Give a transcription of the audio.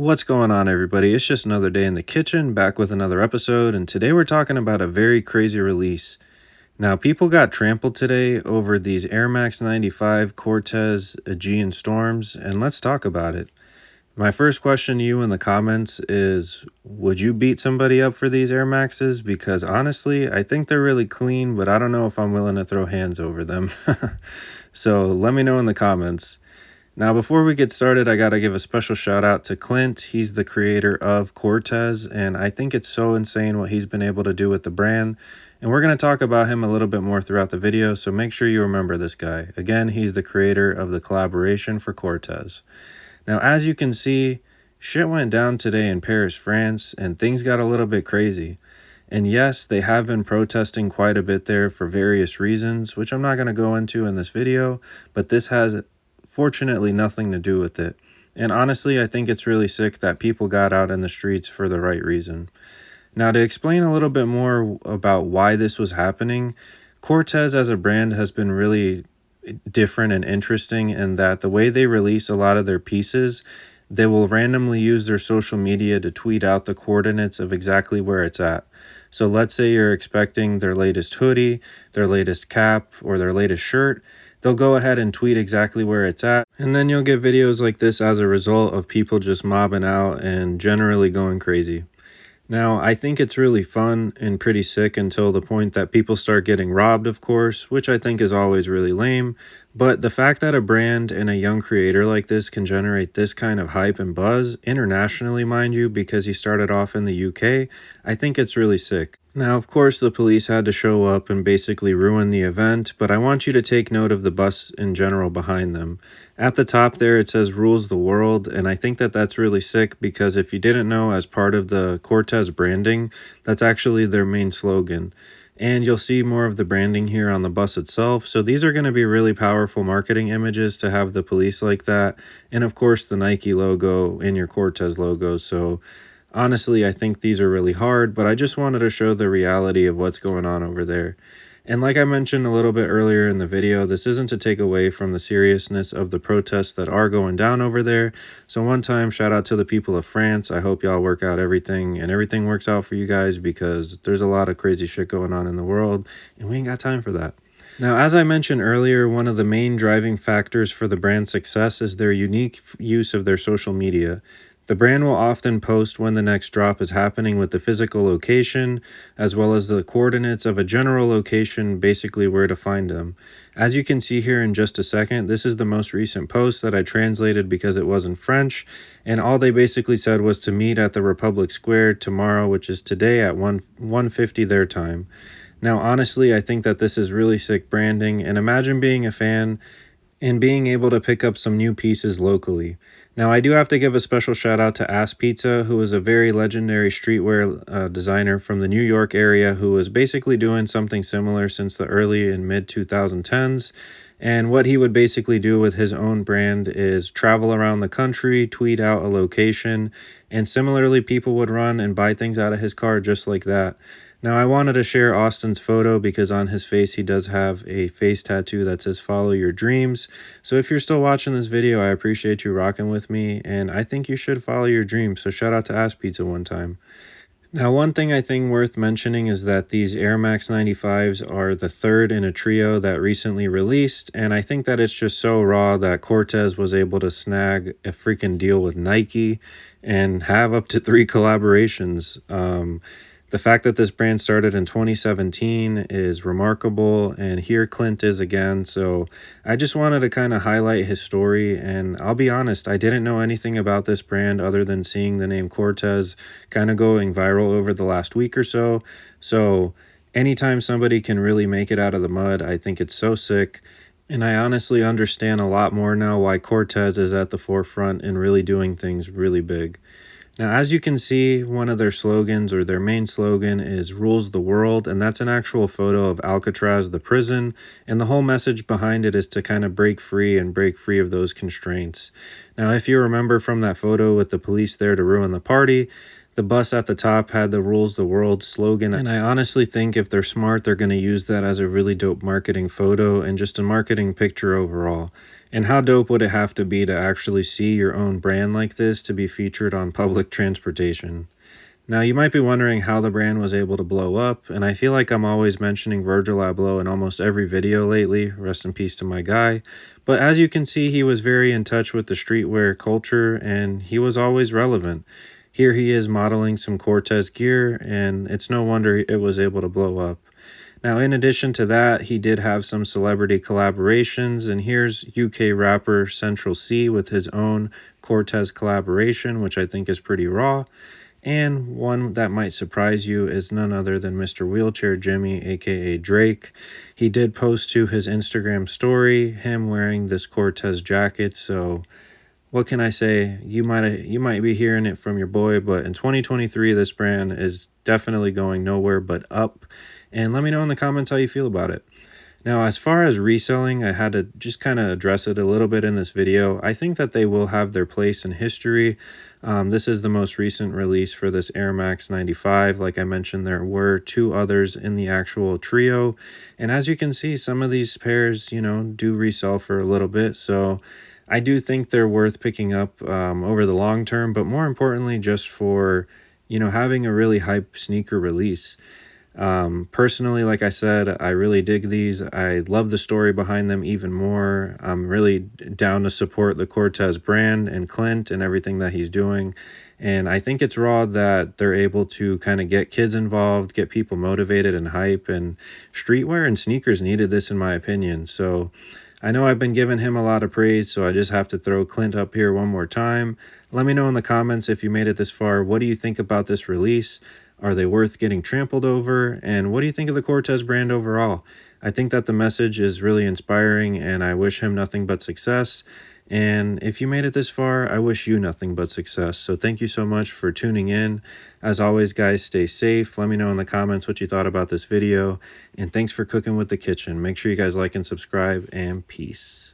What's going on, everybody? It's just another day in the kitchen, back with another episode, and today we're talking about a very crazy release. Now, people got trampled today over these Air Max 95 Corteiz Aegean Storms, and let's talk about it. My first question to you in the comments is, would you beat somebody up for these Air Maxes? Because honestly, I think they're really clean, but I don't know if I'm willing to throw hands over them. So let me know in the comments. Now, before we get started, I got to give a special shout out to Clint. He's the creator of Corteiz, and I think it's so insane what he's been able to do with the brand. And we're going to talk about him a little bit more throughout the video, so make sure you remember this guy. Again, he's the creator of the collaboration for Corteiz. Now, as you can see, shit went down today in Paris, France, and things got a little bit crazy. And yes, they have been protesting quite a bit there for various reasons, which I'm not going to go into in this video, but this has fortunately nothing to do with it. And honestly, I think it's really sick that people got out in the streets for the right reason. Now, to explain a little bit more about why this was happening, Corteiz as a brand has been really different and interesting in that the way they release a lot of their pieces, they will randomly use their social media to tweet out the coordinates of exactly where it's at. So let's say you're expecting their latest hoodie, their latest cap, or their latest shirt. They'll go ahead and tweet exactly where it's at, and then you'll get videos like this as a result of people just mobbing out and generally going crazy. Now, I think it's really fun and pretty sick until the point that people start getting robbed, of course, which I think is always really lame. But the fact that a brand and a young creator like this can generate this kind of hype and buzz, internationally mind you, because he started off in the UK, I think it's really sick. Now, of course, the police had to show up and basically ruin the event, but I want you to take note of the bus in general behind them. At the top there, it says rules the world, and I think that that's really sick because if you didn't know, as part of the Corteiz branding, that's actually their main slogan. And you'll see more of the branding here on the bus itself. So these are going to be really powerful marketing images to have the police like that. And of course, the Nike logo in your Corteiz logo. So honestly, I think these are really hard, but I just wanted to show the reality of what's going on over there. And like I mentioned a little bit earlier in the video, this isn't to take away from the seriousness of the protests that are going down over there. So one time, shout out to the people of France. I hope y'all work out everything and everything works out for you guys because there's a lot of crazy shit going on in the world and we ain't got time for that. Now, as I mentioned earlier, one of the main driving factors for the brand's success is their unique use of their social media. The brand will often post when the next drop is happening with the physical location, as well as the coordinates of a general location, basically where to find them. As you can see here in just a second, this is the most recent post that I translated because it was in French, and all they basically said was to meet at the Republic Square tomorrow, which is today at 1:50 their time. Now, honestly, I think that this is really sick branding, and imagine being a fan and being able to pick up some new pieces locally. Now, I do have to give a special shout out to Ass Pizza, who is a very legendary streetwear designer from the New York area who was basically doing something similar since the early and mid 2010s. And what he would basically do with his own brand is travel around the country, tweet out a location, and similarly people would run and buy things out of his car just like that. Now, I wanted to share Austin's photo because on his face, he does have a face tattoo that says follow your dreams. So if you're still watching this video, I appreciate you rocking with me, and I think you should follow your dreams. So shout out to Ass Pizza one time. Now, one thing I think worth mentioning is that these Air Max 95s are the third in a trio that recently released, and I think that it's just so raw that Corteiz was able to snag a freaking deal with Nike and have up to 3 collaborations. The fact that this brand started in 2017 is remarkable, and here Clint is again. So I just wanted to kind of highlight his story, and I'll be honest, I didn't know anything about this brand other than seeing the name Corteiz kind of going viral over the last week or so. So anytime somebody can really make it out of the mud, I think it's so sick. And I honestly understand a lot more now why Corteiz is at the forefront and really doing things really big. Now, as you can see, one of their slogans, or their main slogan, is rules the world, and that's an actual photo of Alcatraz, the prison, and the whole message behind it is to kind of break free of those constraints. Now, if you remember from that photo with the police there to ruin the party, the bus at the top had the rules the world slogan, and I honestly think if they're smart, they're going to use that as a really dope marketing photo and just a marketing picture overall. And how dope would it have to be to actually see your own brand like this to be featured on public transportation? Now, you might be wondering how the brand was able to blow up, and I feel like I'm always mentioning Virgil Abloh in almost every video lately. Rest in peace to my guy. But as you can see, he was very in touch with the streetwear culture, and he was always relevant. Here he is modeling some Corteiz gear, and it's no wonder it was able to blow up. Now, in addition to that, he did have some celebrity collaborations, and here's UK rapper Central C with his own Corteiz collaboration, which I think is pretty raw. And one that might surprise you is none other than Mr. Wheelchair Jimmy, aka Drake. He did post to his Instagram story him wearing this Corteiz jacket, so what can I say? You might be hearing it from your boy, but in 2023 this brand is definitely going nowhere but up. And let me know in the comments how you feel about it. Now, as far as reselling, I had to just kind of address it a little bit in this video. I think that they will have their place in history. This is the most recent release for this Air Max 95. Like I mentioned, there were 2 others in the actual trio. And as you can see, some of these pairs, do resell for a little bit. So I do think they're worth picking up over the long term, but more importantly, just for, having a really hype sneaker release. Personally, like I said, I really dig these. I love the story behind them even more. I'm really down to support the Corteiz brand and Clint and everything that he's doing. And I think it's raw that they're able to kind of get kids involved, get people motivated and hype. And streetwear and sneakers needed this, in my opinion. So I know I've been giving him a lot of praise, so I just have to throw Clint up here one more time. Let me know in the comments if you made it this far. What do you think about this release? Are they worth getting trampled over? And what do you think of the Corteiz brand overall? I think that the message is really inspiring, and I wish him nothing but success. And if you made it this far, I wish you nothing but success. So thank you so much for tuning in. As always, guys, stay safe. Let me know in the comments what you thought about this video. And thanks for cooking with the kitchen. Make sure you guys like and subscribe, and peace.